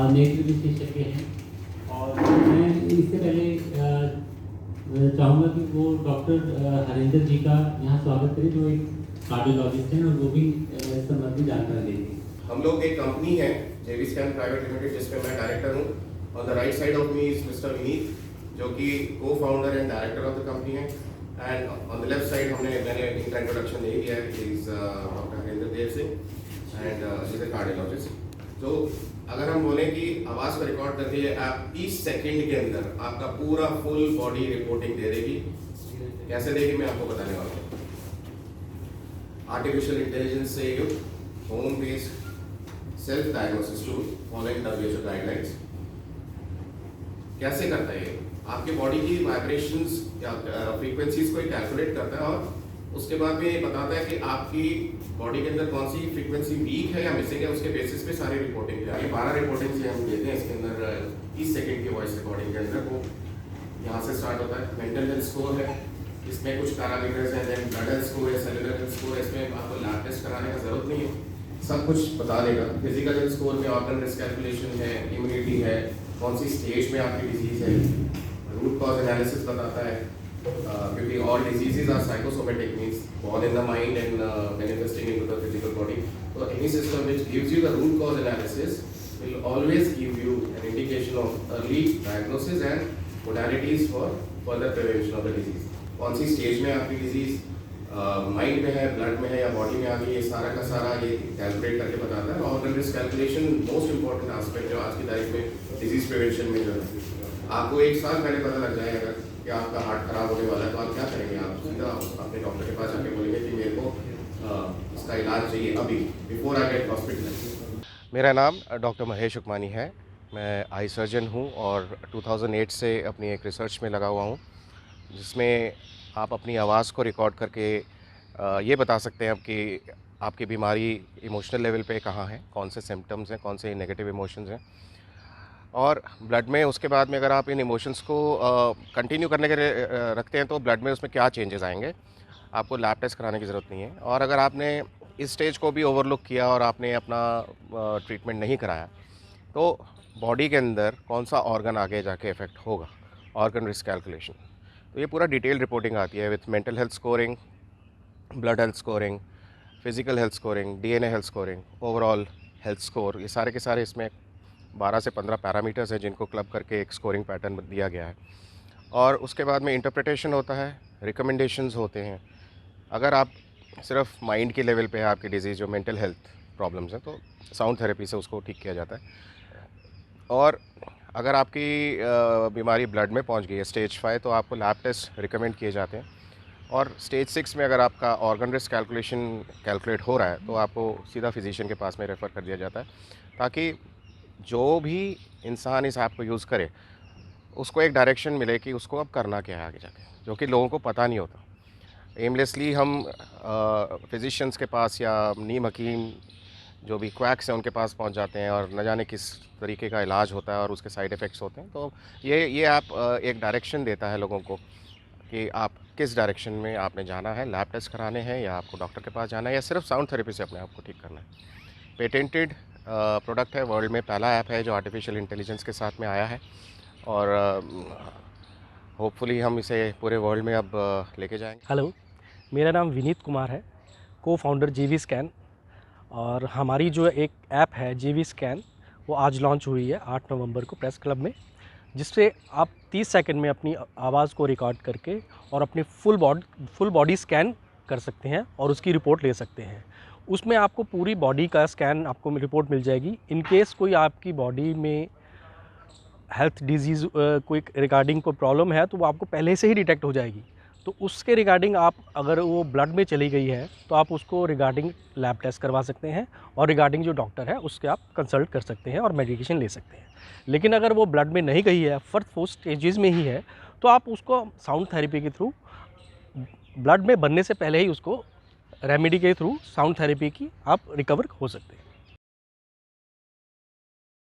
नेत्र विशेषज्ञ हैं और मैं इससे पहले चाहूँगा कि वो डॉक्टर हरिंदर जी का यहाँ स्वागत करें, जो एक कार्डियोलॉजिस्ट हैं और वो भी इस संबंधी जानकारी देंगे। हम लोग एक कंपनी है जेवी स्कैन प्राइवेट लिमिटेड, जिसमें मैं डायरेक्टर हूँ। On the right side of me is mister Vineet, जो कि cofounder and director of the company है। And on the left side मैंने इनका इंट्रोडक्शन दे दिया है, is doctor Harinder Dev Singh and is a cardiologist. तो अगर हम बोलें कि आवाज़ को रिकॉर्ड करके आप 30 सेकंड के अंदर आपका पूरा फुल बॉडी रिपोर्टिंग दे देगी। कैसे देगी मैं आपको बताने वाला हूँ। आर्टिफिशियल इंटेलिजेंस से युक्त home based self diagnosis tool following WHO guidelines. कैसे करता है ये? आपके बॉडी की वाइब्रेशंस या फ्रीक्वेंसीज को कैलकुलेट करता है और उसके बाद में ये बताता है कि आपकी बॉडी के अंदर कौन सी फ्रीक्वेंसी वीक है या मिसिंग है। उसके बेसिस पे सारी रिपोर्टिंग है। 12 रिपोर्टिंग से हम देते हैं। इसके अंदर 30 सेकंड की वॉइस रिकॉर्डिंग के अंदर वो यहाँ से स्टार्ट होता है। मेंटल हेल्थ स्कोर है, इसमें कुछ पैरामीटर्स हैं, देन ब्लड हेल्थ स्कोर है, सेलुलर हेल्थ स्कोर है। इसमें आपको लैब टेस्ट कराने का जरूरत नहीं है, सब कुछ बता देगा। फिजिकल हेल्थ स्कोर में ऑर्गन रिस्क कैलकुलेशन है, इम्यूनिटी है, कौन सी स्टेज में आपकी डिजीज है, रूट कॉज एनालिसिस बताता है, क्योंकि all diseases are psychosomatic, means born in the mind and manifesting into the physical body. So any system which gives you the root cause analysis will always give you an indication of early diagnosis and modalities for further prevention of the disease. कौन सी stage में आपकी disease mind में है, blood में है या body में आ गई, ये सारा का सारा ये कैलकुलेट करके बताता है। Organ risk calculation most important aspect जो आज की तारीख में डिजीज प्रिवेंशन में जो है। आपको एक साल पहले पता लग जाए अगर कि आपका हार्ट खराब होने वाला है, तो आप क्या करेंगे? आप सीधा अपने डॉक्टर के पास जाके बोलेंगे कि मेरे को इसका इलाज चाहिए अभी, बिफोर आई गेट हॉस्पिटल। मेरा नाम डॉक्टर महेश उकमानी है। मैं आई सर्जन हूँ और 2008 से अपनी एक रिसर्च में लगा हुआ हूँ, जिसमें आप अपनी आवाज़ को रिकॉर्ड करके ये बता सकते हैं कि आपकी बीमारी इमोशनल लेवल पे कहाँ है, कौन से सिम्टम्स हैं, कौन से नेगेटिव इमोशंस हैं, और ब्लड में उसके बाद में अगर आप इन इमोशंस को कंटिन्यू करने के रखते हैं तो ब्लड में उसमें क्या चेंजेस आएंगे। आपको लैब टेस्ट कराने की ज़रूरत नहीं है। और अगर आपने इस स्टेज को भी ओवरलुक किया और आपने अपना ट्रीटमेंट नहीं कराया, तो बॉडी के अंदर कौन सा ऑर्गन आगे जाके इफ़ेक्ट होगा, ऑर्गन रिस्क कैलकुलेशन। तो ये पूरा डिटेल रिपोर्टिंग आती है with mental health scoring, blood health scoring, physical health scoring, DNA health scoring, overall health score. ये सारे के सारे इसमें 12 से 15 पैरामीटर्स हैं जिनको क्लब करके एक स्कोरिंग पैटर्न दिया गया है। और उसके बाद में इंटरप्रिटेशन होता है, रिकमेंडेशंस होते हैं। अगर आप सिर्फ माइंड के लेवल पे है आपकी डिजीज़, जो मेंटल हेल्थ प्रॉब्लम्स हैं, तो साउंड थेरेपी से उसको ठीक किया जाता है। और अगर आपकी बीमारी ब्लड में पहुंच गई है स्टेज 5, तो आपको लैब टेस्ट रिकमेंड किए जाते हैं। और स्टेज 6 में अगर आपका ऑर्गन रिस्क कैलकुलेशन कैलकुलेट हो रहा है, तो आपको सीधा फिजिशियन के पास में रेफ़र कर दिया जाता है, ताकि जो भी इंसान इस ऐप को यूज़ करे उसको एक डायरेक्शन मिले कि उसको अब करना क्या है आगे जाके, जो कि लोगों को पता नहीं होता। एमलेसली हम फिजिशियंस के पास या नीम हकीम जो भी क्वैक्स हैं उनके पास पहुंच जाते हैं और न जाने किस तरीके का इलाज होता है और उसके साइड इफ़ेक्ट्स होते हैं। तो ये ऐप एक डायरेक्शन देता है लोगों को कि आप किस डायरेक्शन में आपने जाना है, लैब टेस्ट कराने हैं या आपको डॉक्टर के पास जाना है या सिर्फ साउंड थेरेपी से अपने आप को ठीक करना है। पेटेंटेड प्रोडक्ट है, वर्ल्ड में पहला ऐप है जो आर्टिफिशियल इंटेलिजेंस के साथ में आया है और होपफुली हम इसे पूरे वर्ल्ड में अब लेके जाएंगे। हेलो, मेरा नाम विनीत कुमार है, को फाउंडर जेवी स्कैन। और हमारी जो एक ऐप है जेवी स्कैन, वो आज लॉन्च हुई है 8 नवंबर को प्रेस क्लब में, जिससे आप 30 सेकंड में अपनी आवाज़ को रिकॉर्ड करके और अपनी फुल बॉडी स्कैन कर सकते हैं और उसकी रिपोर्ट ले सकते हैं। उसमें आपको पूरी बॉडी का स्कैन आपको रिपोर्ट मिल जाएगी। इन केस कोई आपकी बॉडी में हेल्थ डिजीज़ कोई रिगार्डिंग कोई प्रॉब्लम है, तो वो आपको पहले से ही डिटेक्ट हो जाएगी। तो उसके रिगार्डिंग आप अगर वो ब्लड में चली गई है, तो आप उसको रिगार्डिंग लैब टेस्ट करवा सकते हैं और रिगार्डिंग जो डॉक्टर है उसके आप कंसल्ट कर सकते हैं और मेडिकेशन ले सकते हैं। लेकिन अगर वो ब्लड में नहीं गई है, फर्स्ट स्टेजेस में ही है, तो आप उसको साउंड थेरेपी के थ्रू, ब्लड में बनने से पहले ही उसको रेमेडी के थ्रू साउंड थेरेपी की आप रिकवर हो सकते हैं।